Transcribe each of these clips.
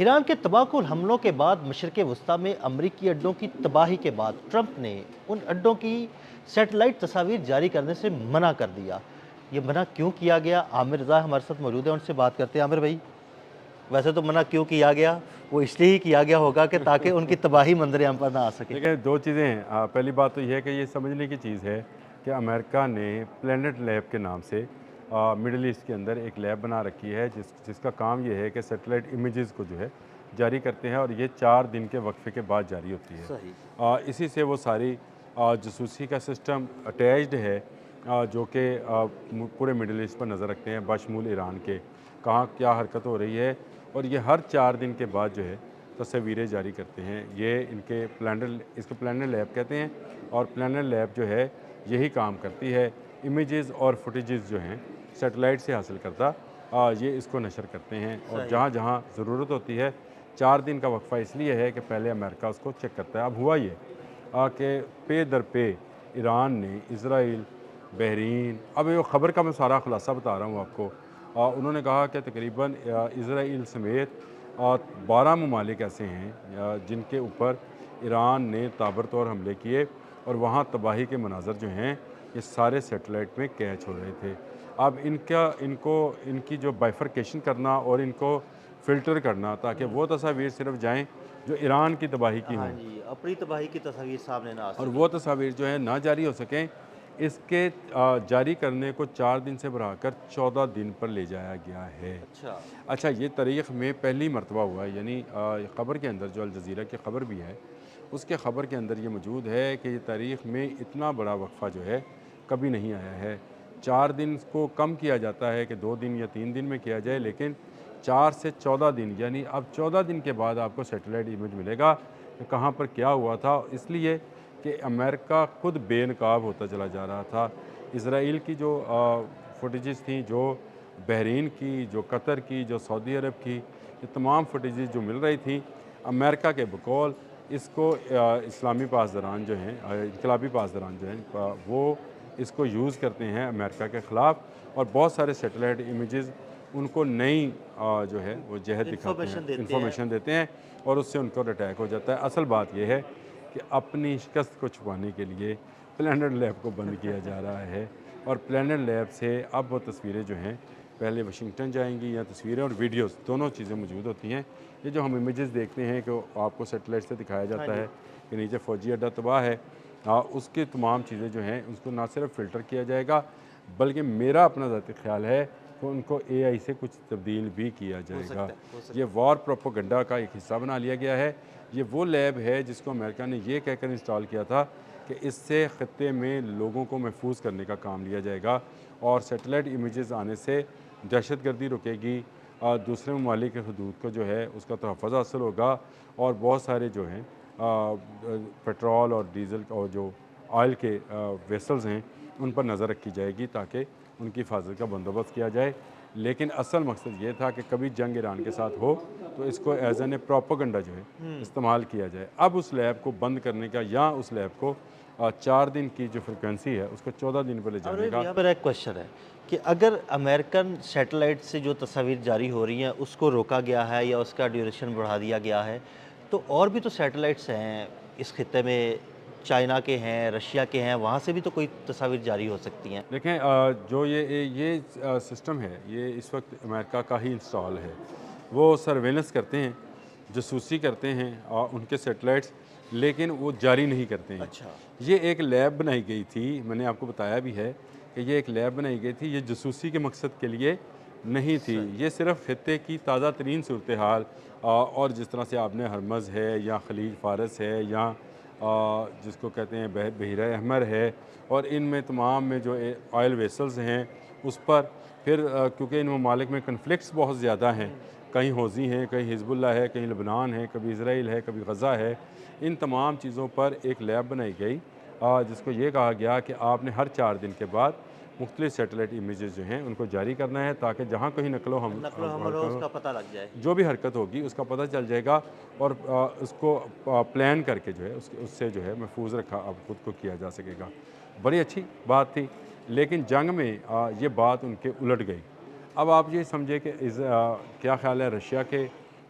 Iran के तबाहकुन हमलों के बाद मशरिक़ वस्ती में अमरीकी अड्डों की तबाही के बाद ट्रंप ने उन अड्डों की सैटेलाइट तस्वीर जारी करने से मना कर दिया। ये मना क्यों किया गया? आमिर रज़ा हमारे साथ मौजूद है, उनसे बात करते हैं। आमिर भाई, वैसे तो मना क्यों किया गया, वो इसलिए ही किया गया होगा कि ताकि उनकी तबाही मंजर आम पर ना आ सके। देखिए, 2 चीज़ें हैं। पहली बात तो ये है कि ये समझने की चीज़ है कि अमेरिका ने प्लैनेट लैब के नाम से मिडल ईस्ट के अंदर एक लैब बना रखी है जिसका काम ये है कि सैटेलाइट इमेजेस को जो है जारी करते हैं, और ये 4 दिन के वक्फे के बाद जारी होती है। सही। इसी से वो सारी जासूसी का सिस्टम अटैच्ड है, जो कि पूरे मिडल ईस्ट पर नज़र रखते हैं, बशमूल ईरान के, कहाँ क्या हरकत हो रही है। और ये हर 4 दिन के बाद जो है तस्वीरें जारी करते हैं। ये इनके इसको प्लानर लैब कहते हैं, और प्लानर लैब जो है यही काम करती है। इमेजेस और फुटेजेस जो हैं सैटेलाइट से हासिल करता, ये इसको नशर करते हैं, और सही। जहाँ जहाँ ज़रूरत होती है 4 दिन का वक्फा इसलिए है कि पहले अमेरिका उसको चेक करता है। अब हुआ ये कि पे दर पे ईरान ने इसराइल, बहरीन, अब ये ख़बर का मैं सारा खुलासा बता रहा हूँ आपको। उन्होंने कहा कि तकरीबन इसराइल समेत 12 ममालिक ऐसे हैं जिनके ऊपर ईरान ने ताबड़तोड़ हमले किए, और वहाँ तबाही के मनाजर जो हैं ये सारे सैटेलाइट में कैच हो रहे थे। अब इनकी जो बाइफरकेशन करना और इनको फ़िल्टर करना, ताकि वो तस्वीर सिर्फ जाएँ जो ईरान की तबाही की हाँ हों, जी, अपनी तबाही की तस्वीर सामने ना आ और सके। वो तस्वीर जो है ना जारी हो सकें, इसके जारी करने को 4 दिन से बढ़ाकर 14 दिन पर ले जाया गया है। अच्छा। अच्छा, ये तारीख़ में पहली मरतबा हुआ है, यानी ख़बर के अंदर जो अल जज़ीरा की ख़बर भी है, उसके ख़बर के अंदर ये मौजूद है कि ये तारीख़ में इतना बड़ा वक्फ़ा जो है कभी नहीं आया है। 4 दिन को कम किया जाता है कि 2 दिन या 3 दिन में किया जाए, लेकिन 4 से 14 दिन, यानी अब 14 दिन के बाद आपको सैटेलाइट इमेज मिलेगा कि कहाँ पर क्या हुआ था। इसलिए कि अमेरिका खुद बेनकाब होता चला जा रहा था। इसराइल की जो फुटेजेस थी, जो बहरीन की, जो कतर की, जो सऊदी अरब की, ये तमाम फुटेजेस जो मिल रही थी, अमेरिका के बकौल इसको इस्लामी पासदारान जो हैं, इनकलाबी पासदारान जो हैं, वो इसको यूज़ करते हैं अमेरिका के ख़िलाफ़, और बहुत सारे सैटेलाइट इमेजेस उनको नई जो है वो जहत दिखाते हैं, इन्फॉर्मेशन देते हैं। इंफॉर्मेशन देते हैं, और उससे उनको अटैक हो जाता है। असल बात यह है कि अपनी शिकस्त को छुपाने के लिए प्लैनेट लैब को बंद किया जा रहा है, और प्लैनेट लैब से अब वो तस्वीरें जो हैं पहले वाशिंगटन जाएंगी, या तस्वीरें और वीडियोस दोनों चीज़ें मौजूद होती हैं। ये जो हम इमेजेस देखते हैं कि आपको सैटेलाइट से दिखाया हाँ जाता जी। है कि नीचे फ़ौजी अड्डा तबाह है, उसकी तमाम चीज़ें जो हैं उसको ना सिर्फ फ़िल्टर किया जाएगा, बल्कि मेरा अपना ज़ाती ख्याल है कि उनको एआई से कुछ तब्दील भी किया हो जाएगा। सकता है, हो ये सकता है। वॉर प्रोपोगंडा का एक हिस्सा बना लिया गया है। ये वो लैब है जिसको अमेरिका ने ये कहकर इंस्टॉल किया था कि इससे ख़त्े में लोगों को महफूज करने का काम लिया जाएगा, और सैटेलाइट इमेजेस आने से दहशतगर्दी रुकेगी, दूसरे ममालिक के हदूद को जो है उसका तहफ़्फ़ुज़ हासिल होगा, और बहुत सारे जो हैं पेट्रोल और डीज़ल और जो ऑयल के वेसल्स हैं उन पर नज़र रखी जाएगी, ताकि उनकी हिफाजत का बंदोबस्त किया जाए। लेकिन असल मकसद ये था कि कभी जंग ईरान के साथ हो तो इसको एज़ एन ए प्रोपेगेंडा जो है इस्तेमाल किया जाए। अब उस लैब को बंद करने का, या उस लैब को 4 दिन की जो फ्रिक्वेंसी है उसको 14 दिन पर ले और जाने का। यहाँ पर एक क्वेश्चन है कि अगर अमेरिकन सैटेलाइट से जो तस्वीर जारी हो रही हैं उसको रोका गया है या उसका ड्यूरेशन बढ़ा दिया गया है, तो और भी तो सैटेलाइट्स हैं इस खित्ते में, चाइना के हैं, रशिया के हैं, वहाँ से भी तो कोई तस्वीर जारी हो सकती हैं। देखें, जो ये सिस्टम है ये इस वक्त अमेरिका का ही इंस्टॉल है। वो सर्वेलेंस करते हैं, जासूसी करते हैं उनके सैटेलाइट्स, लेकिन वो जारी नहीं करते हैं। अच्छा। ये एक लैब बनाई गई थी, मैंने आपको बताया भी है कि ये एक लैब बनाई गई थी, ये जासूसी के मकसद के लिए नहीं थी। सही। ये सिर्फ खित्ते की ताज़ा तरीन सूरत हाल, और जिस तरह से आपने हरमज़ है, या खलीज फ़ारस है, या जिसको कहते हैं बहरा अहमर है, और इनमें तमाम में जो ऑयल वेसल्स हैं उस पर फिर क्योंकि इन ममालिक में कन्फ्लिक्ट्स बहुत ज़्यादा हैं, कहीं हौज़ी हैं, कहीं हिज़्बुल्लाह है, कहीं लबनान है, कभी इसराइल है, कभी गज़ा है। इन तमाम चीज़ों पर एक लैब बनाई गई, जिसको ये कहा गया कि आपने हर 4 दिन के बाद मुख्तलिफ़ सैटेलाइट इमेजेस जो हैं उनको जारी करना है, ताकि जहाँ कहीं नकलो हम नक़्ल हमल हो उसका पता लग जाए। जो भी हरकत होगी उसका पता चल जाएगा, और उसको प्लान करके जो है उससे जो है महफूज रखा अब खुद को किया जा सकेगा। बड़ी अच्छी बात थी, लेकिन जंग में ये बात उनके उलट गई। अब आप ये समझे कि क्या ख्याल है रशिया के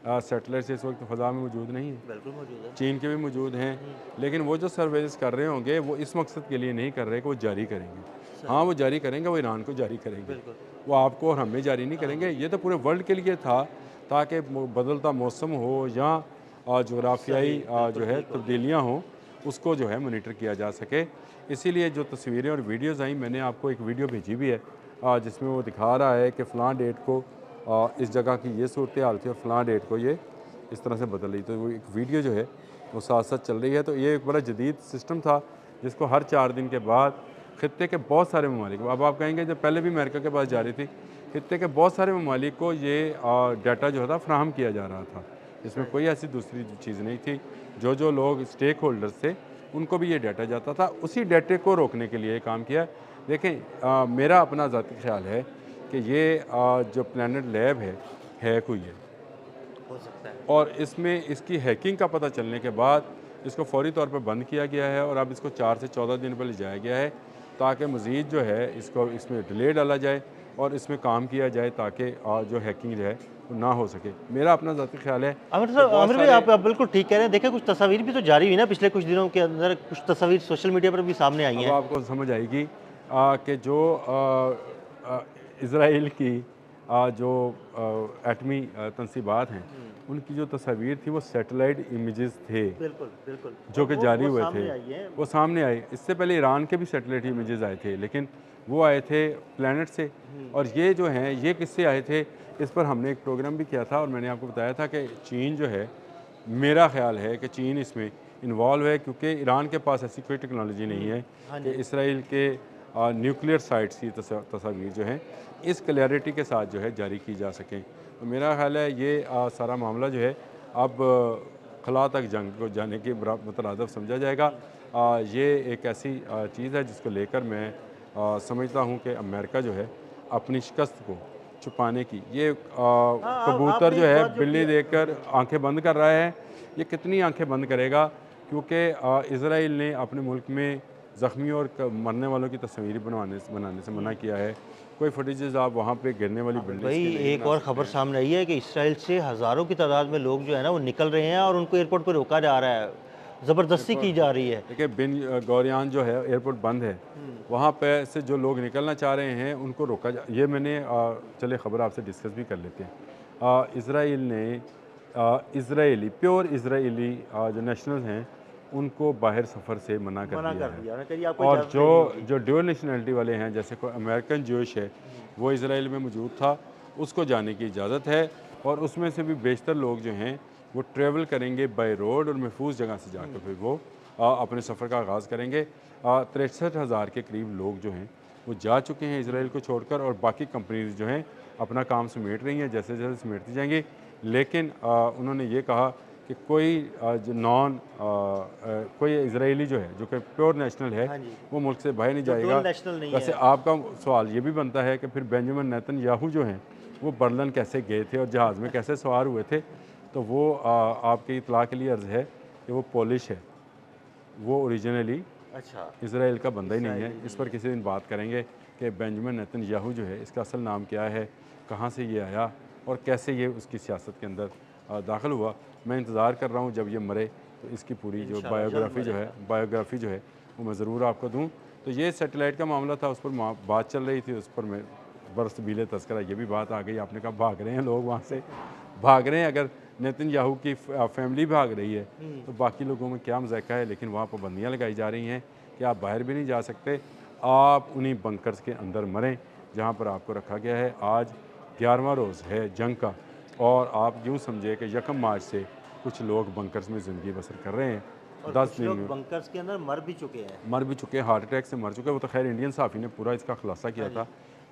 सैटेलाइट इस वक्त फ़ज़ा में मौजूद नहीं है, बिल्कुल मौजूद है। चीन के भी मौजूद हैं, लेकिन वो जो सर्वेलेंस कर रहे होंगे वो इस मकसद के लिए नहीं कर रहे कि वो जारी करेंगे। हाँ, वो जारी करेंगे, वो ईरान को जारी करेंगे, बिल्कुल। वो आपको और हमें जारी नहीं करेंगे। ये तो पूरे वर्ल्ड के लिए था, ताकि बदलता मौसम हो या जोग्राफियाई जो है तब्दीलियाँ हों, उसको जो है मॉनिटर किया जा सके। इसीलिए जो तस्वीरें और वीडियोज़ आई, मैंने आपको एक वीडियो भेजी भी है जिसमें वो दिखा रहा है कि फ़लाँ डेट को इस जगह की ये सूरत हाल थी और फ़लाँ डेट को ये इस तरह से बदल रही। तो वो एक वीडियो जो है वो साथ साथ चल रही है। तो ये एक बड़ा जदीद सिस्टम था जिसको हर 4 दिन के बाद खित्ते के बहुत सारे ममालिक, अब आप कहेंगे जब पहले भी अमेरिका के पास जारी थी, खित्ते के बहुत सारे ममालिक को ये डाटा जो था फ्राहम किया जा रहा था। इसमें कोई ऐसी दूसरी चीज़ नहीं थी। जो जो लोग स्टेक होल्डर्स थे उनको भी ये डाटा जाता था। उसी डाटे को रोकने के लिए काम किया। देखें, मेरा अपना ज़ाती ख्याल है कि ये जो प्लैनेट लैब है, हैक हुई है हो सकता है। और इसमें इसकी हैकिंग का पता चलने के बाद इसको फौरी तौर पर बंद किया गया है और अब इसको 4 से 14 दिन पर ले जाया गया है, ताकि मज़ीद जो है इसको इसमें डिले डाला जाए और इसमें काम किया जाए, ताकि जो हैकिंग जो है वो ना हो सके। मेरा अपना ज़ाती ख्याल है आमिर कि साहब, बहुत आमिर भाई, सारे आप बिल्कुल ठीक कह रहे हैं। देखिए, कुछ तस्वीर भी तो जारी हुई ना पिछले कुछ दिनों के अंदर, कुछ तस्वीर सोशल मीडिया पर भी सामने आई अब हैं। आपको समझ आएगी कि जो इसराइल की जो एटमी तनसीबात हैं, उनकी जो तस्वीर थी वो सैटेलाइट इमेजेस थे बिल्कुल, बिल्कुल। जो और कि जारी हुए थे, सामने आई हैं। वो सामने आए। इससे पहले ईरान के भी सैटेलाइट इमेजेस आए थे, लेकिन वो आए थे प्लैनेट से। और ये जो हैं ये किससे आए थे, इस पर हमने एक प्रोग्राम भी किया था और मैंने आपको बताया था कि चीन जो है, मेरा ख्याल है कि चीन इसमें इन्वॉल्व है, क्योंकि ईरान के पास ऐसी कोई टेक्नोलॉजी नहीं है कि इसराइल के न्यूक्लियर साइट्स की तस्वीर जो हैं इस क्लैरिटी के साथ जो है जारी की जा सकें। तो मेरा ख्याल है ये सारा मामला जो है अब खला तक जंग को जाने के मुतरादफ समझा जाएगा। ये एक ऐसी चीज़ है जिसको लेकर मैं समझता हूँ कि अमेरिका जो है अपनी शिकस्त को छुपाने की, ये कबूतर आपने जो एक है बात जो बिल्ली की देखकर आंखें बंद कर रहा है, ये कितनी आंखें बंद करेगा, क्योंकि इसराइल ने अपने मुल्क में ज़ख्मियों और मरने वालों की तस्वीर बनाने से मना किया है। कोई फुटेजेस आप वहाँ पे गिरने वाली बिल्डिंग्स भाई, की नहीं एक बना और सकते खबर हैं। सामने आई है कि इसराइल से हज़ारों की तादाद में लोग जो है ना वो निकल रहे हैं और उनको एयरपोर्ट पर रोका जा रहा है, ज़बरदस्ती की जा रही है। देखिए, बिन गौरियान जो है एयरपोर्ट बंद है, वहाँ पे से जो लोग निकलना चाह रहे हैं उनको रोका जा, ये मैंने चले ख़बर आपसे डिस्कस भी कर लेते हैं। इसराइल ने इसराइली प्योर इसराइली जो नेशनल हैं उनको बाहर सफ़र से मना कर मना दिया कर है। दिया, उन्होंने कहा जी आपको और इजाज़त जो नहीं होगी। जो ड्यूअल नेशनलिटी वाले हैं, जैसे कोई अमेरिकन जूश है, वो इसराइल में मौजूद था, उसको जाने की इजाज़त है। और उसमें से भी बेशतर लोग जो हैं वो ट्रैवल करेंगे बाय रोड और महफूज जगह से जाकर फिर वो अपने सफ़र का आगाज़ करेंगे। 63,000 के करीब लोग जो हैं वो जा चुके हैं इसराइल को छोड़कर, और बाकी कंपनीज जो हैं अपना काम समेट रही हैं, जैसे जैसे समेटती जाएंगी। लेकिन उन्होंने ये कहा कि कोई जो कोई इजरायली जो है, जो कि प्योर नेशनल है, हाँ जी, वो मुल्क से बाहर नहीं जो जाएगा। डुअल नेशनल नहीं वैसे है। आपका सवाल ये भी बनता है कि फिर बेंजामिन नेतन्याहू जो हैं वो बर्लिन कैसे गए थे और जहाज़ में कैसे सवार हुए थे। तो वो आपकी इतला के लिए अर्ज़ है कि वो पोलिश है, वो ओरिजिनली अच्छा, इसराइल का बंदा ही नहीं है। इसराइली इस पर किसी दिन बात करेंगे कि बेंजामिन नेतन्याहू जो है इसका असल नाम क्या है, कहाँ से ये आया और कैसे ये उसकी सियासत के अंदर दाखिल हुआ। मैं इंतज़ार कर रहा हूँ जब ये मरे तो इसकी पूरी जो इंशाल्लाह जल्द बायोग्राफ़ी जो है वो मैं ज़रूर आपको दूँ। तो ये सैटेलाइट का मामला था, उस पर बात चल रही थी, उस पर मैं बरस बीले तस्करा ये भी बात आ गई। आपने कहा भाग रहे हैं लोग, वहाँ से भाग रहे हैं। अगर नेतन्याहू की फैमिली भाग रही है तो बाकी लोगों में क्या मज़ाक़ा है। लेकिन वहाँ पाबंदियाँ लगाई जा रही हैं कि आप बाहर भी नहीं जा सकते, आप उन्हीं बंकर्स के अंदर मरें जहाँ पर आपको रखा गया है। आज 11वां रोज़ है जंग का, और आप यूँ समझे कि 1 मार्च से कुछ लोग बंकर्स में ज़िंदगी बसर कर रहे हैं। और 10 कुछ दिन लोग में बंकर्स के अंदर मर भी चुके हैं। मर भी चुके हैं, हार्ट अटैक से मर चुके हैं। वो तो खैर इंडियन सहाफ़ी ने पूरा इसका खुलासा किया था,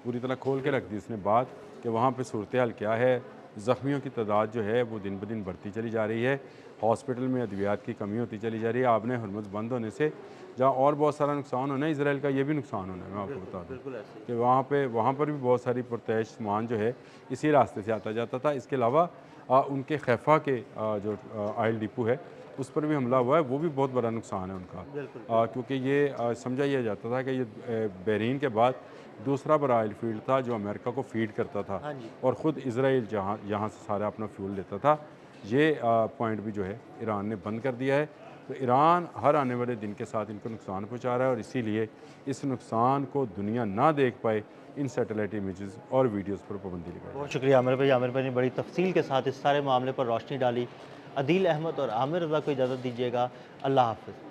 पूरी तरह खोल के रख दी इसने बात कि वहाँ पे सूरत हाल क्या है। ज़ख्मियों की तादाद जो है वो दिन ब दिन बढ़ती चली जा रही है, हॉस्पिटल में अद्वियात की कमी होती चली जा रही है। आपने हरमुज़ बंद होने से जहाँ और बहुत सारा नुकसान होना है, इसराइल का ये भी नुकसान होना है। मैं आपको बता दूँ बिल्कुल ऐसे ही। कि वहाँ पर भी बहुत सारी पुरतैश सामान जो है इसी रास्ते से आता जाता था। इसके अलावा उनके खैफा के जो ऑयल डिपो है उस पर भी हमला हुआ है, वो भी बहुत बड़ा नुकसान है उनका। बिल्कुल, क्योंकि ये समझा यह जाता था कि ये बहरीन के बाद दूसरा बड़ा ऑयल फील्ड था जो अमेरिका को फीड करता था, हाँ जी। और ख़ुद इसराइल यहाँ से सारा अपना फ्यूल लेता था। ये पॉइंट भी जो है ईरान ने बंद कर दिया है। तो ईरान हर आने वाले दिन के साथ इनको नुकसान पहुंचा रहा है, और इसीलिए इस नुकसान को दुनिया ना देख पाए, इन सैटेलाइट इमेजेस और वीडियोस पर पाबंदी लगाई। बहुत शुक्रिया आमिर भाई ने बड़ी तफसील के साथ इस सारे मामले पर रोशनी डाली। अदील अहमद और आमिर रज़ा को इजाज़त दीजिएगा। अल्लाह हाफ़िज़।